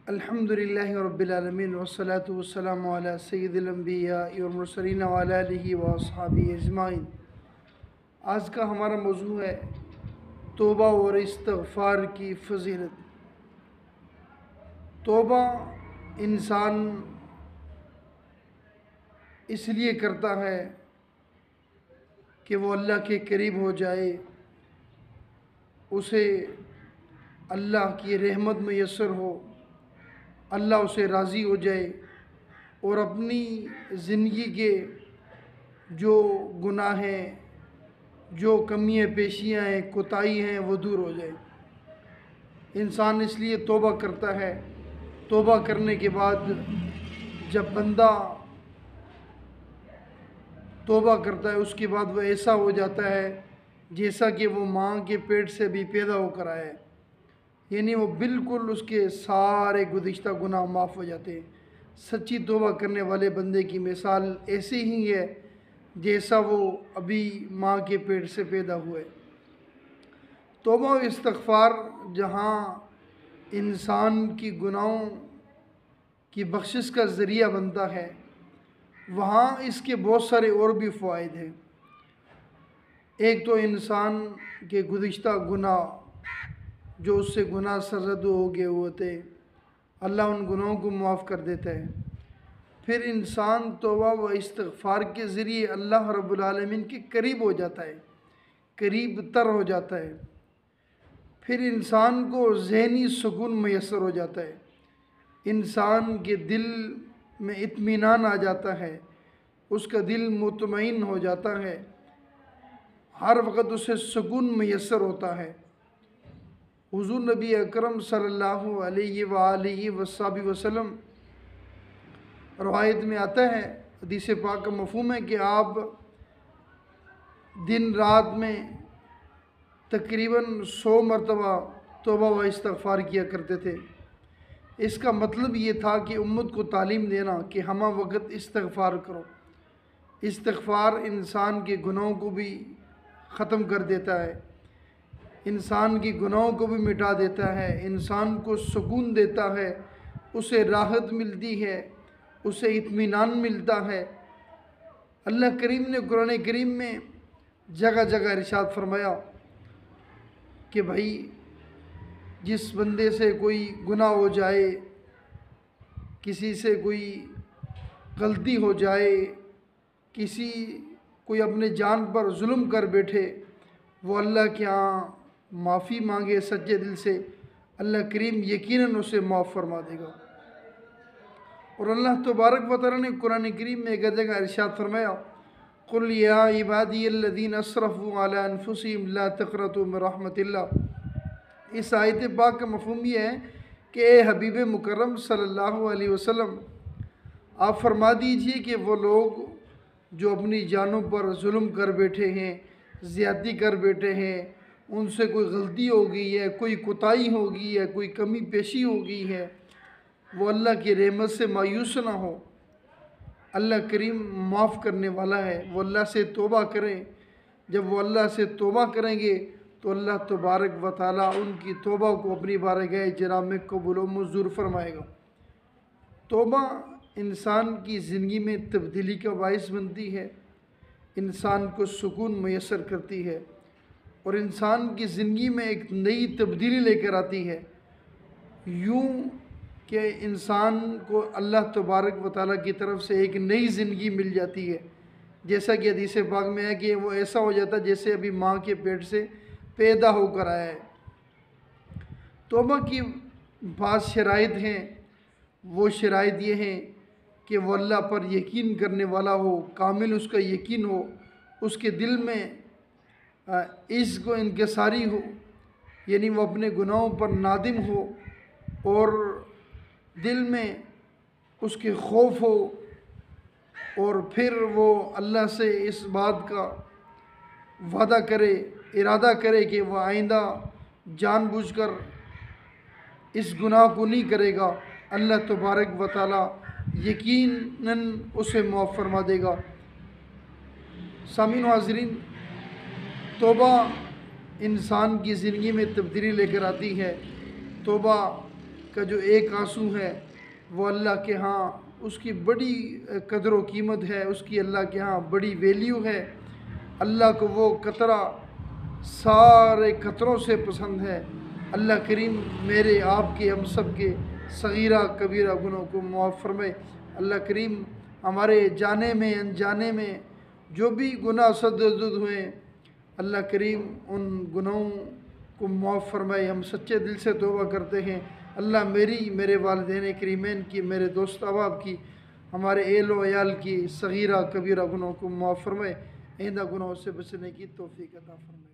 الحمد للہ رب العالمین والصلاة والسلام علی سید الانبیاء والمرسلین وعلی آلہ واصحابہ اجمعین۔ آج کا ہمارا موضوع ہے توبہ اور استغفار کی فضیلت۔ توبہ انسان اس لیے کرتا ہے کہ وہ اللہ کے قریب ہو جائے، اسے اللہ کی رحمت میسر ہو، اللہ اسے راضی ہو جائے اور اپنی زندگی کے جو گناہ ہیں، جو کمیاں پیشیاں ہیں، کوتاہی ہیں، وہ دور ہو جائے۔ انسان اس لیے توبہ کرتا ہے۔ توبہ کرنے کے بعد جب بندہ توبہ کرتا ہے اس کے بعد وہ ایسا ہو جاتا ہے جیسا کہ وہ ماں کے پیٹ سے بھی پیدا ہو کر آیا ہے، یعنی وہ بالکل اس کے سارے گزشتہ گناہ معاف ہو جاتے ہیں۔ سچی توبہ کرنے والے بندے کی مثال ایسی ہی ہے جیسا وہ ابھی ماں کے پیٹ سے پیدا ہوئے۔ توبہ و استغفار جہاں انسان کی گناہوں کی بخشش کا ذریعہ بنتا ہے، وہاں اس کے بہت سارے اور بھی فوائد ہیں۔ ایک تو انسان کے گزشتہ گناہ جو اس سے گناہ سرزد ہو گئے ہوتے، اللہ ان گناہوں کو معاف کر دیتا ہے۔ پھر انسان توبہ و استغفار کے ذریعے اللہ رب العالمین کے قریب ہو جاتا ہے، قریب تر ہو جاتا ہے۔ پھر انسان کو ذہنی سکون میسر ہو جاتا ہے، انسان کے دل میں اطمینان آ جاتا ہے، اس کا دل مطمئن ہو جاتا ہے، ہر وقت اسے سکون میسر ہوتا ہے۔ حضور نبی اکرم صلی اللہ علیہ وآلہ وسلم روایت میں آتا ہے، حدیث پاک کا مفہوم ہے کہ آپ دن رات میں تقریباً 100 مرتبہ توبہ و استغفار کیا کرتے تھے۔ اس کا مطلب یہ تھا کہ امت کو تعلیم دینا کہ ہمہ وقت استغفار کرو۔ استغفار انسان کے گناہوں کو بھی ختم کر دیتا ہے، انسان کی گناہوں کو بھی مٹا دیتا ہے، انسان کو سکون دیتا ہے، اسے راحت ملتی ہے، اسے اطمینان ملتا ہے۔ اللہ کریم نے قرآن کریم میں جگہ جگہ ارشاد فرمایا کہ بھائی جس بندے سے کوئی گناہ ہو جائے، کسی سے کوئی غلطی ہو جائے، کوئی اپنے جان پر ظلم کر بیٹھے، وہ اللہ کے ہاں معافی مانگے سچے دل سے، اللہ کریم یقیناً اسے معاف فرما دے گا۔ اور اللہ تبارک و تعالیٰ نے قرآن کریم میں ایک جگہ ارشاد فرمایا، قُلْ يَا عِبَادِيَ الَّذِينَ أَسْرَفُوا عَلَىٰ أَنفُسِهِمْ لَا تَقْنَطُوا مِن رَحْمَتِ اللَّهِ۔ اس آیت پاک کا مفہوم یہ ہے کہ اے حبیب مکرم صلی اللہ علیہ وسلم، آپ فرما دیجئے کہ وہ لوگ جو اپنی جانوں پر ظلم کر بیٹھے ہیں، زیادتی کر بیٹھے ہیں، ان سے کوئی غلطی ہو گئی ہے، کوئی کوتاہی ہو گئی ہے، کوئی کمی پیشی ہو گئی ہے، وہ اللہ کی رحمت سے مایوس نہ ہو۔ اللہ کریم معاف کرنے والا ہے، وہ اللہ سے توبہ کریں۔ جب وہ اللہ سے توبہ کریں گے تو اللہ تبارک و تعالیٰ ان کی توبہ کو اپنی بارگاہ جناب میں قبول و منظور فرمائے گا۔ توبہ انسان کی زندگی میں تبدیلی کا باعث بنتی ہے، انسان کو سکون میسر کرتی ہے اور انسان کی زندگی میں ایک نئی تبدیلی لے کر آتی ہے، یوں کہ انسان کو اللہ تبارک و تعالیٰ کی طرف سے ایک نئی زندگی مل جاتی ہے، جیسا کہ حدیث پاک میں ہے کہ وہ ایسا ہو جاتا ہے جیسے ابھی ماں کے پیٹ سے پیدا ہو کر آیا ہے۔ توبہ کی بعض شرائط ہیں، وہ شرائط یہ ہیں کہ وہ اللہ پر یقین کرنے والا ہو، کامل اس کا یقین ہو، اس کے دل میں عشق و انکساری ہو، یعنی وہ اپنے گناہوں پر نادم ہو اور دل میں اس کے خوف ہو، اور پھر وہ اللہ سے اس بات کا وعدہ کرے، ارادہ کرے کہ وہ آئندہ جان بوجھ کر اس گناہ کو نہیں کرے گا۔ اللہ تبارک و تعالیٰ یقیناً اسے معاف فرما دے گا۔ سامعین و حاضرین، توبہ انسان کی زندگی میں تبدیلی لے کر آتی ہے۔ توبہ کا جو ایک آنسو ہے وہ اللہ کے ہاں اس کی بڑی قدر و قیمت ہے، اس کی اللہ کے ہاں بڑی ویلیو ہے۔ اللہ کو وہ قطرہ سارے قطروں سے پسند ہے۔ اللہ کریم میرے آپ کے ہم سب کے صغیرہ کبیرہ گناہوں کو معاف فرمائے۔ اللہ کریم ہمارے جانے میں انجانے میں جو بھی گناہ صدر ہوئے اللہ کریم ان گناہوں کو معاف فرمائے۔ ہم سچے دل سے توبہ کرتے ہیں۔ اللہ میرے والدین کریمین کی، میرے دوست احباب کی، ہمارے اہل و عیال کی صغیرہ کبیرہ گناہوں کو معاف فرمائے۔ آئندہ گناہوں سے بچنے کی توفیق عطا فرمائے۔